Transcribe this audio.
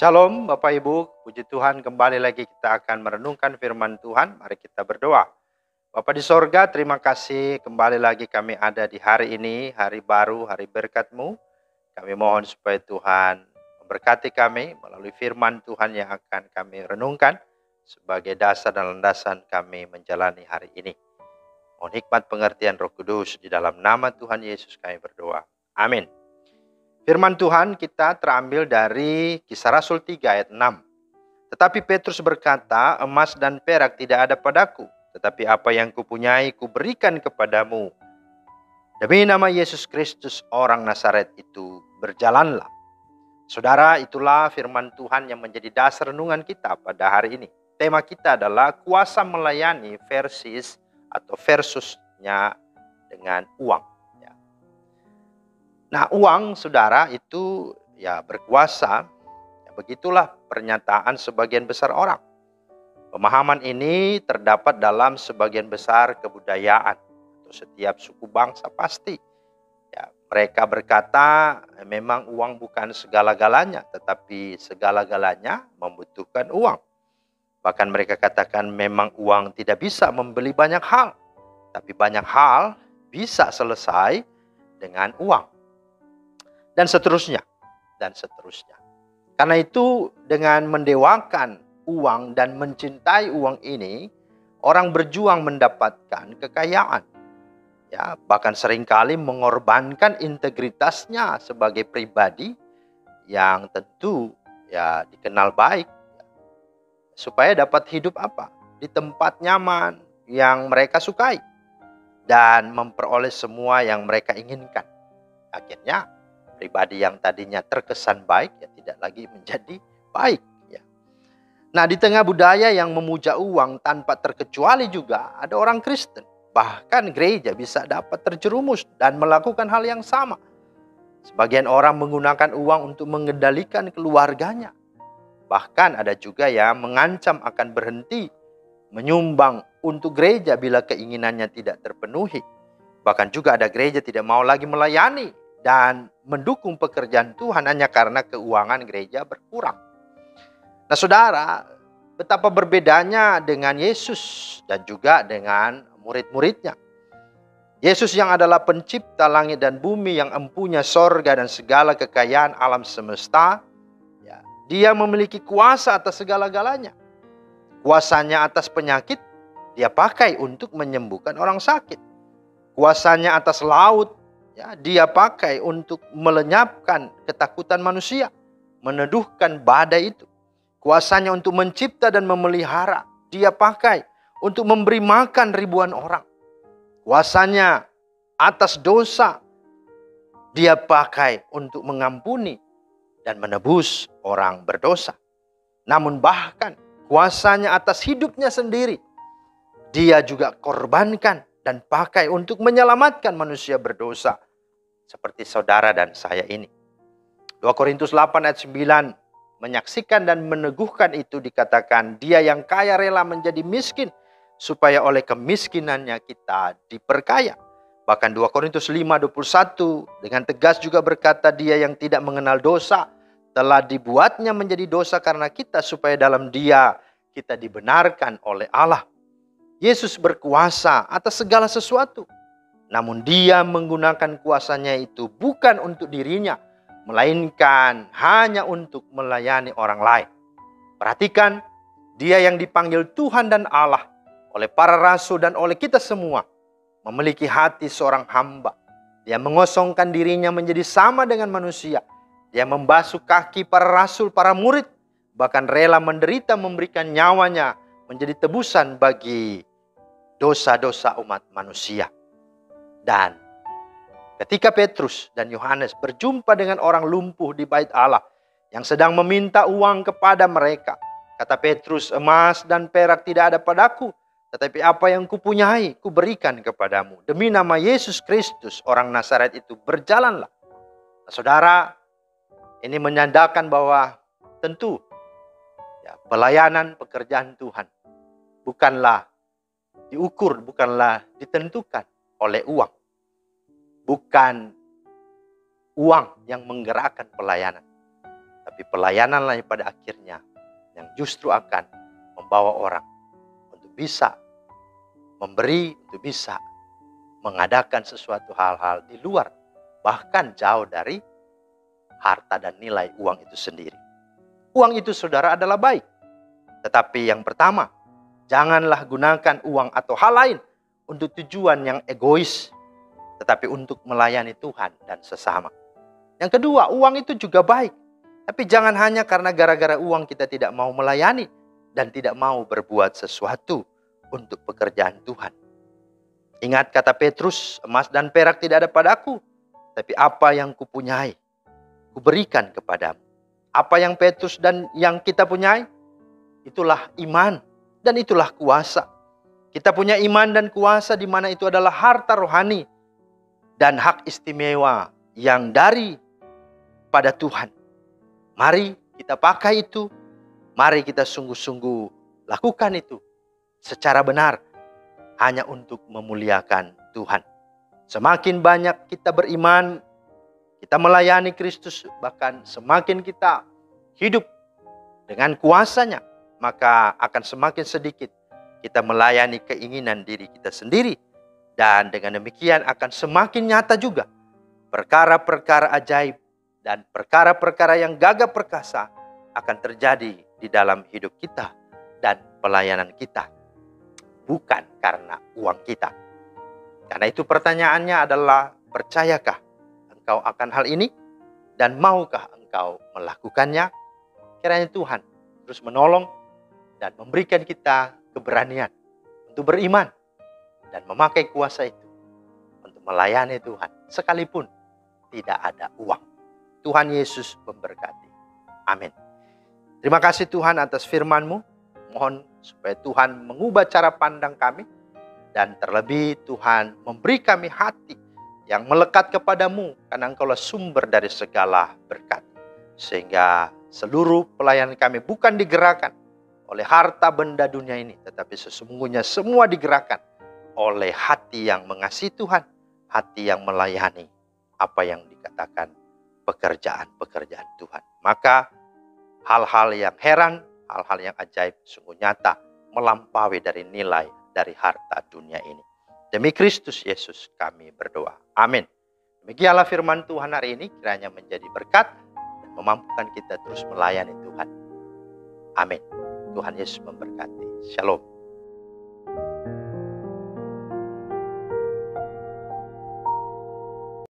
Shalom Bapak Ibu, puji Tuhan kembali lagi kita akan merenungkan firman Tuhan. Mari kita berdoa. Bapak di sorga, terima kasih kembali lagi kami ada di hari ini, hari baru, hari berkat-Mu. Kami mohon supaya Tuhan memberkati kami melalui firman Tuhan yang akan kami renungkan sebagai dasar dan landasan kami menjalani hari ini. Mohon hikmat pengertian Roh Kudus, di dalam nama Tuhan Yesus kami berdoa. Amin. Firman Tuhan kita terambil dari Kisah Rasul 3 ayat 6. Tetapi Petrus berkata, emas dan perak tidak ada padaku, tetapi apa yang kupunyai kuberikan kepadamu. Demi nama Yesus Kristus orang Nazaret itu, berjalanlah. Saudara, itulah firman Tuhan yang menjadi dasar renungan kita pada hari ini. Tema kita adalah kuasa melayani versusnya dengan uang. Nah, uang, saudara, itu berkuasa. Begitulah pernyataan sebagian besar orang. Pemahaman ini terdapat dalam sebagian besar kebudayaan atau setiap suku bangsa pasti. Mereka berkata memang uang bukan segala-galanya, tetapi segala-galanya membutuhkan uang. Bahkan mereka katakan memang uang tidak bisa membeli banyak hal, tapi banyak hal bisa selesai dengan uang. Dan seterusnya. Karena itu dengan mendewakan uang dan mencintai uang ini, orang berjuang mendapatkan kekayaan. Bahkan seringkali mengorbankan integritasnya sebagai pribadi yang tentu dikenal baik. Supaya dapat hidup di tempat nyaman yang mereka sukai. Dan memperoleh semua yang mereka inginkan. Akhirnya pribadi yang tadinya terkesan baik tidak lagi menjadi baik. Nah, di tengah budaya yang memuja uang tanpa terkecuali juga ada orang Kristen. Bahkan gereja bisa dapat terjerumus dan melakukan hal yang sama. Sebagian orang menggunakan uang untuk mengendalikan keluarganya. Bahkan ada juga yang mengancam akan berhenti menyumbang untuk gereja bila keinginannya tidak terpenuhi. Bahkan juga ada gereja tidak mau lagi melayani dan mendukung pekerjaan Tuhan hanya karena keuangan gereja berkurang. Nah, saudara, betapa berbedanya dengan Yesus dan juga dengan murid-muridnya. Yesus yang adalah pencipta langit dan bumi, yang empunya sorga dan segala kekayaan alam semesta, dia memiliki kuasa atas segala-galanya. Kuasanya atas penyakit, dia pakai untuk menyembuhkan orang sakit. Kuasanya atas laut, dia pakai untuk melenyapkan ketakutan manusia, meneduhkan badai itu. Kuasanya untuk mencipta dan memelihara, dia pakai untuk memberi makan ribuan orang. Kuasanya atas dosa, dia pakai untuk mengampuni dan menebus orang berdosa. Namun bahkan kuasanya atas hidupnya sendiri, dia juga korbankan dan pakai untuk menyelamatkan manusia berdosa. Seperti saudara dan saya ini. 2 Korintus 8 ayat 9 menyaksikan dan meneguhkan itu, dikatakan dia yang kaya rela menjadi miskin supaya oleh kemiskinannya kita diperkaya. Bahkan 2 Korintus 5:21 dengan tegas juga berkata, dia yang tidak mengenal dosa telah dibuatnya menjadi dosa karena kita, supaya dalam dia kita dibenarkan oleh Allah. Yesus berkuasa atas segala sesuatu. Namun dia menggunakan kuasanya itu bukan untuk dirinya, melainkan hanya untuk melayani orang lain. Perhatikan, dia yang dipanggil Tuhan dan Allah oleh para rasul dan oleh kita semua, memiliki hati seorang hamba. Dia mengosongkan dirinya menjadi sama dengan manusia. Dia membasuh kaki para rasul, para murid, bahkan rela menderita memberikan nyawanya menjadi tebusan bagi dosa-dosa umat manusia. Dan ketika Petrus dan Yohanes berjumpa dengan orang lumpuh di bait Allah yang sedang meminta uang kepada mereka, kata Petrus, emas dan perak tidak ada padaku, tetapi apa yang kupunyai kuberikan kepadamu. Demi nama Yesus Kristus orang Nazaret itu, berjalanlah. Nah, saudara, ini menyandarkan bahwa tentu pelayanan pekerjaan Tuhan bukanlah diukur, bukanlah ditentukan oleh uang. Bukan uang yang menggerakkan pelayanan. Tapi Tapi pelayananlah yang pada akhirnya yang justru akan membawa orang untuk bisa memberi, untuk bisa mengadakan sesuatu hal-hal di luar, bahkan jauh dari harta dan nilai uang itu sendiri. Uang itu saudara adalah baik. Tetapi yang pertama, janganlah gunakan uang atau hal lain untuk tujuan yang egois, tetapi untuk melayani Tuhan dan sesama. Yang kedua, uang itu juga baik. Tapi jangan hanya karena gara-gara uang kita tidak mau melayani dan tidak mau berbuat sesuatu untuk pekerjaan Tuhan. Ingat kata Petrus, emas dan perak tidak ada padaku, tapi apa yang kupunyai, kuberikan kepadamu. Apa yang Petrus dan yang kita punyai, itulah iman dan itulah kuasa. Kita punya iman dan kuasa di mana itu adalah harta rohani dan hak istimewa yang dari pada Tuhan. Mari kita pakai itu. Mari kita sungguh-sungguh lakukan itu secara benar hanya untuk memuliakan Tuhan. Semakin banyak kita beriman, kita melayani Kristus, bahkan semakin kita hidup dengan kuasanya, maka akan semakin sedikit kita melayani keinginan diri kita sendiri. Dan dengan demikian akan semakin nyata juga perkara-perkara ajaib dan perkara-perkara yang gagah perkasa akan terjadi di dalam hidup kita dan pelayanan kita. Bukan karena uang kita. Karena itu pertanyaannya adalah, percayakah engkau akan hal ini? Dan maukah engkau melakukannya? Kiranya Tuhan terus menolong dan memberikan kita keberanian untuk beriman dan memakai kuasa itu untuk melayani Tuhan sekalipun tidak ada uang. Tuhan Yesus memberkati. Amin. Terima kasih Tuhan atas firman-Mu. Mohon supaya Tuhan mengubah cara pandang kami. Dan terlebih Tuhan memberi kami hati yang melekat kepadamu. Karena Engkaulah sumber dari segala berkat. Sehingga seluruh pelayanan kami bukan digerakkan oleh harta benda dunia ini. Tetapi sesungguhnya semua digerakkan oleh hati yang mengasihi Tuhan. Hati yang melayani apa yang dikatakan pekerjaan-pekerjaan Tuhan. Maka hal-hal yang heran, hal-hal yang ajaib sungguh nyata melampaui dari nilai dari harta dunia ini. Demi Kristus Yesus kami berdoa. Amin. Demikianlah firman Tuhan hari ini, kiranya menjadi berkat dan memampukan kita terus melayani Tuhan. Amin. Tuhan Yesus memberkati. Shalom.